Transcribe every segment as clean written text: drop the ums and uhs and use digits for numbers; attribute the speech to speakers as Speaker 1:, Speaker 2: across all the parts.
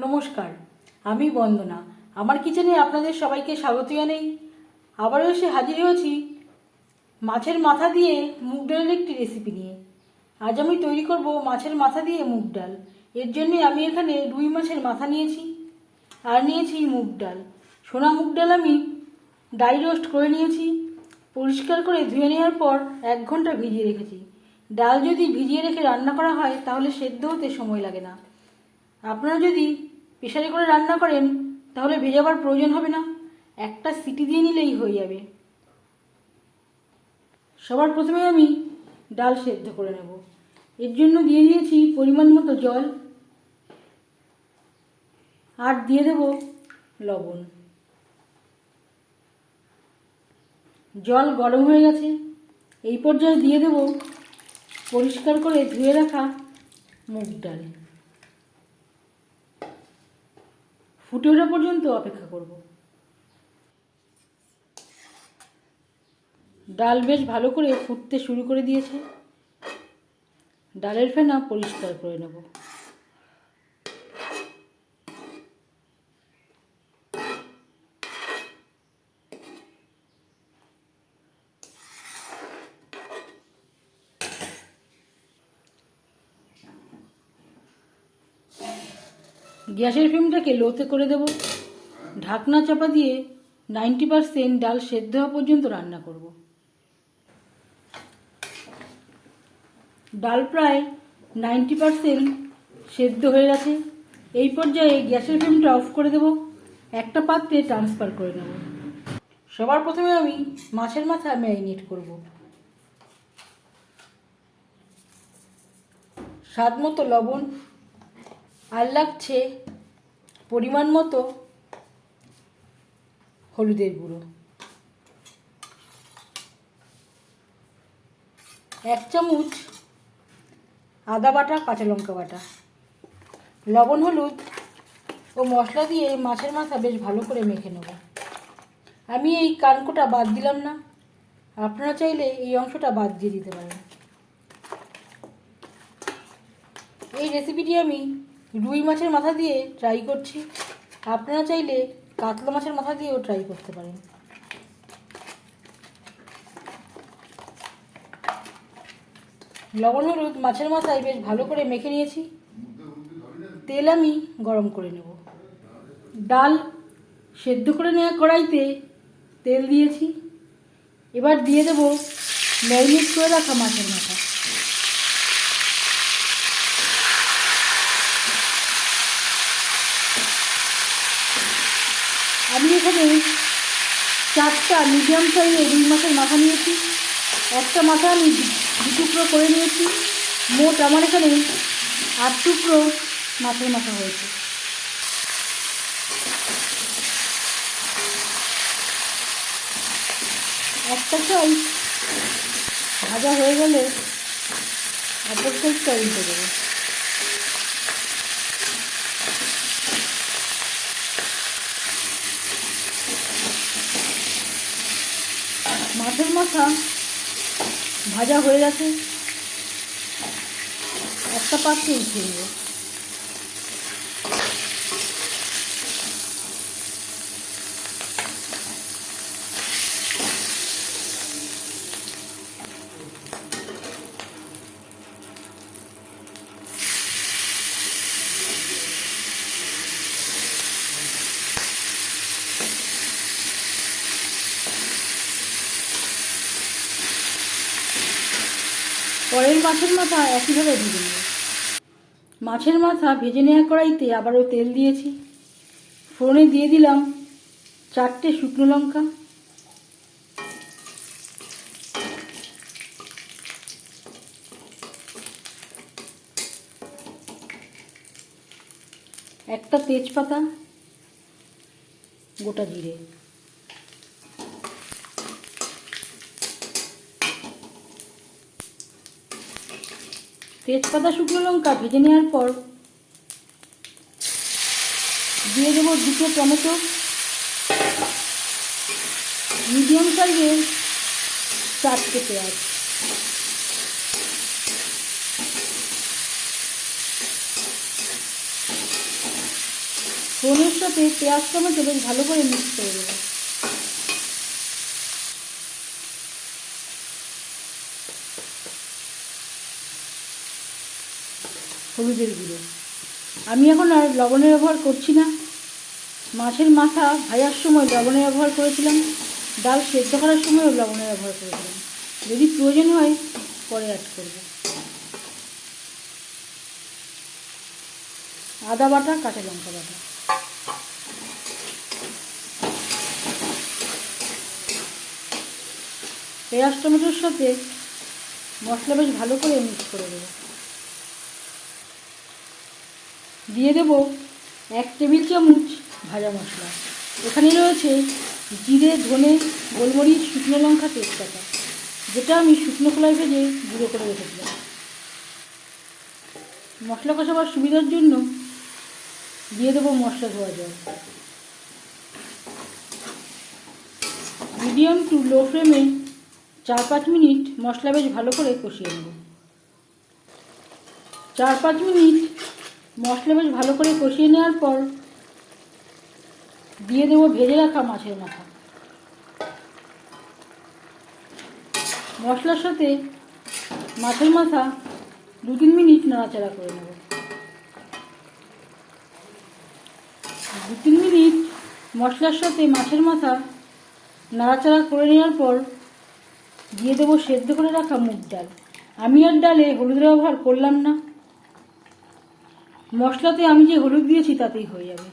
Speaker 1: নমস্কার, আমি বন্দনা। আমার কিচেনে আপনাদের সবাইকে স্বাগত জানাই। আবারও এসে হাজির হয়েছি মাছের মাথা দিয়ে মুগ ডালের একটি রেসিপি নিয়ে। আজ আমি তৈরি করব মাছের মাথা দিয়ে মুগ ডাল। এর জন্য আমি এখানে রুই মাছের মাথা নিয়েছি আর নিয়েছি মুগ ডাল। সোনা মুগ ডাল আমি ড্রাই রোস্ট করে নিয়েছি। পরিষ্কার করে ধুয়ে নেওয়ার পর 1 ঘন্টা ভিজিয়ে রেখেছি। ডাল যদি ভিজিয়ে রেখে রান্না করা হয় তাহলে সেদ্ধ হতে সময় লাগে না। আপনারা যদি প্রেসারে করে রান্না করেন তাহলে ভেজাবার প্রয়োজন হবে না, একটা সিটি দিয়ে নিলেই হয়ে যাবে। সবার প্রথমে আমি ডাল সেদ্ধ করে নেব। এর জন্য দিয়ে দিয়েছি পরিমাণ মতো জল আর দিয়ে দেব লবণ। জল গরম হয়ে গেছে, এই পর্যায়ে দিয়ে দেব পরিষ্কার করে ধুয়ে রাখা মুগ ডাল। ফুটে ওঠা পর্যন্ত অপেক্ষা করব। ডাল বেশ ভালো করে ফুটতে শুরু করে দিয়েছে। ডালের ফেনা পরিষ্কার করে নেব। গ্যাসের ফ্লেমটাকে লোতে করে দেব। ঢাকনা চাপা দিয়ে 90% ডাল সেদ্ধ হওয়া পর্যন্ত রান্না করব। ডাল প্রায় 90% সেদ্ধ হয়ে গেছে। এই পর্যায়ে গ্যাসের ফ্লেমটা অফ করে দেব। একটা পাত্রে ট্রান্সফার করে নেব। সবার প্রথমে আমি মাছের মাথা ম্যারিনেট করব। স্বাদ মতো লবণ আর লাগছে পরিমাণ মতো হলুদের গুঁড়ো, 1 চামচ আদা বাটা, কাঁচা লঙ্কা বাটা। লবণ, হলুদ ও মশলা দিয়ে মাছের মাথা বেশ ভালো করে মেখে নেব। আমি এই কানকোটা বাদ দিলাম না, আপনারা চাইলে এই অংশটা বাদ দিয়ে দিতে পারেন। এই রেসিপিটি আমি রুই মাছের মাথা দিয়ে ট্রাই করছি, আপনারা চাইলে কাতলা মাছের মাথা দিয়েও ট্রাই করতে পারেন। লবণ, হলুদ মাছের মাথায় বেশ ভালো করে মেখে নিয়েছি। তেল আমি গরম করে নেব। ডাল সেদ্ধ করে নেওয়া কড়াইতে তেল দিয়েছি। এবার দিয়ে দেব ম্যারিনেট করে রাখা মাছের মাথা। আমি এখানে 4টা মিডিয়াম সাইজের রুই মাছের মাথা নিয়েছি। একটা মাথা আমি 2 টুকরো করে নিয়েছি। মোট আমার এখানে 8 টুকরো মাছের মাথা হয়েছে। একটা সাইজ ভাজা হয়ে গেলে অপর সাইজটা উল্টে দেবো। মাছের মাথা ভাজা হয়ে গেছে, একটা পাত্রে উঠিয়ে নেব। পরের মাছের মাথা একইভাবে ভেজে নেব। মাছের মাথা ভেজে নেওয়া কড়াইতে আবারও তেল দিয়েছি। ফোড়নে দিয়ে দিলাম 4টে শুকনো লঙ্কা, একটা তেজপাতা, গোটা জিরে। তেজপাতা, শুকনো লঙ্কা ভেজে নেওয়ার পর দিয়ে দেবো 2টো টমেটো, মিডিয়াম সাইজের 4টে পেঁয়াজ। ফোড়নের সাথে পেঁয়াজ টমেটো বেশ ভালো করে মিক্স করে দেবো। হলুদের গুঁড়ো, আমি এখন আর লবণের ব্যবহার করছি না। মাছের মাথা ভাজার সময় লবণের ব্যবহার করেছিলাম, ডাল সেদ্ধ করার সময়ও লবণের ব্যবহার করেছিলাম। যদি প্রয়োজন হয় পরে অ্যাড করব। আদা বাটা, কাঁচা লঙ্কা বাটা, পেঁয়াজ টমেটোর সাথে মশলা বেশ ভালো করে মিক্স করে দেবো। দিয়ে দেব 1 টেবিল চামচ ভাজা মশলা। এখানে রয়েছে জিরে, ধনে, গোলমরিচ, শুকনো লঙ্কা, তেজপাতা, যেটা আমি শুকনো খোলায় ভেজে গুঁড়ো করে রেখেছিলাম। মশলা কষাবার সুবিধার জন্য দিয়ে দেবো মশলা ধোয়া জল। মিডিয়াম টু লো ফ্লেমে 4-5 মিনিট মশলা বেশ ভালো করে কষিয়ে নেব। 4-5 মিনিট মশলা বেশ ভালো করে কষিয়ে নেওয়ার পর দিয়ে দেবো ভেজে রাখা মাছের মাথা। মশলার সাথে মাছের মাথা 2-3 মিনিট নাড়াচাড়া করে নেব। 2-3 মিনিট মশলার সাথে মাছের মাথা নাড়াচাড়া করে নেওয়ার পর দিয়ে দেবো সেদ্ধ করে রাখা মুগ ডাল। আমি আর ডালে হলুদ ব্যবহার করলাম না, মশলাতে আমি যে হলুদ দিয়েছি তাতেই হয়ে যাবে।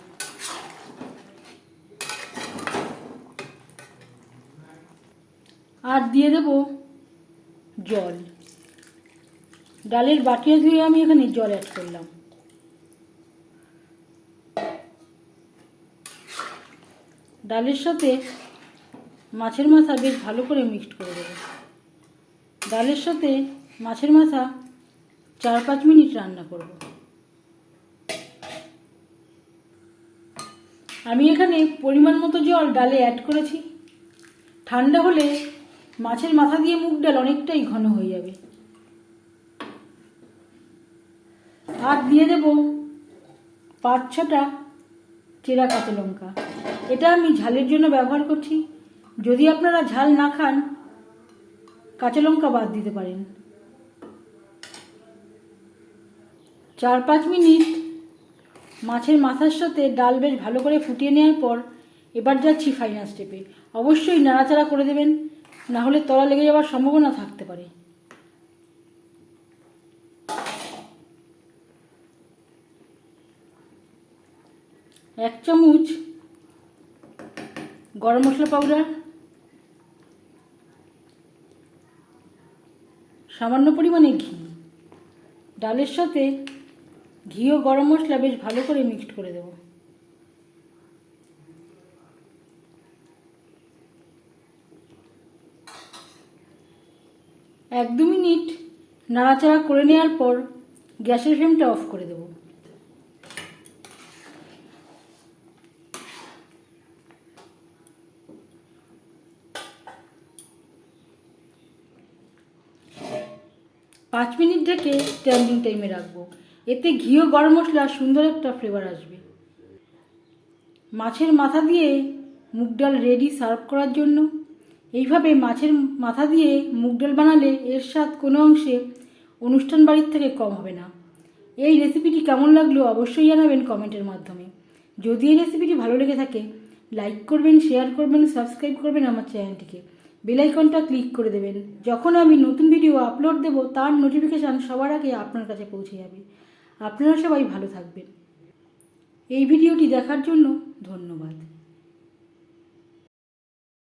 Speaker 1: আর দিয়ে দেব জল। ডালের বাটিয়া ধুয়ে আমি এখানে জল অ্যাড করলাম। ডালের সাথে মাছের মাথা বেশ ভালো করে মিক্সড করে দেব। ডালের সাথে মাছের মাথা 4-5 মিনিট রান্না করব। আমি এখানে পরিমাণ মতো জল ডালে অ্যাড করেছি। ঠান্ডা হলে মাছের মাথা দিয়ে মুগ ডাল অনেকটাই ঘন হয়ে যাবে। আর দিয়ে দেব 5-6টা চেরা কাঁচা লঙ্কা। এটা আমি ঝালের জন্য ব্যবহার করছি। যদি আপনারা ঝাল না খান কাঁচা লঙ্কা বাদ দিতে পারেন। 4-5 মিনিট মাছের মাথার সাথে ডাল বেশ ভালো করে ফুটিয়ে নেওয়ার পর এবার যাচ্ছি ফাইনাল স্টেপে। অবশ্যই নাড়াচাড়া করে দেবেন, না হলে তলা লেগে যাওয়ার সম্ভাবনা থাকতে পারে। এক চামচ গরম মশলা পাউডার, সামান্য পরিমাণে ঘি। ডালের সাথে ঘি ও গরম মশলা বেশ ভালো করে মিক্সড করে দেব। এক দু মিনিট নাড়াচাড়া করে নেওয়ার পর গ্যাসের ফ্লেমটা অফ করে দেব। পাঁচ মিনিট ঢেকে স্ট্যান্ডিং টাইমে রাখবো। এতে ঘি ও গরম মশলা সুন্দর একটা ফ্লেভার আসবে। মাছের মাথা দিয়ে মুগ ডাল রেডি সার্ভ করার জন্য। এইভাবে মাছের মাথা দিয়ে মুগ ডাল বানালে এর স্বাদ কোনো অংশে অনুষ্ঠান বাড়ির থেকে কম হবে না। এই রেসিপিটি কেমন লাগলো অবশ্যই জানাবেন কমেন্টের মাধ্যমে। যদি এই রেসিপিটি ভালো লেগে থাকে লাইক করবেন, শেয়ার করবেন, সাবস্ক্রাইব করবেন আমার চ্যানেলটিকে। বেল আইকনটা ক্লিক করে দেবেন। যখন আমি নতুন ভিডিও আপলোড দেব তার নোটিফিকেশান সবার আগে আপনার কাছে পৌঁছে যাবে। আপনারা সবাই ভালো থাকবেন। এই ভিডিওটি দেখার জন্য ধন্যবাদ।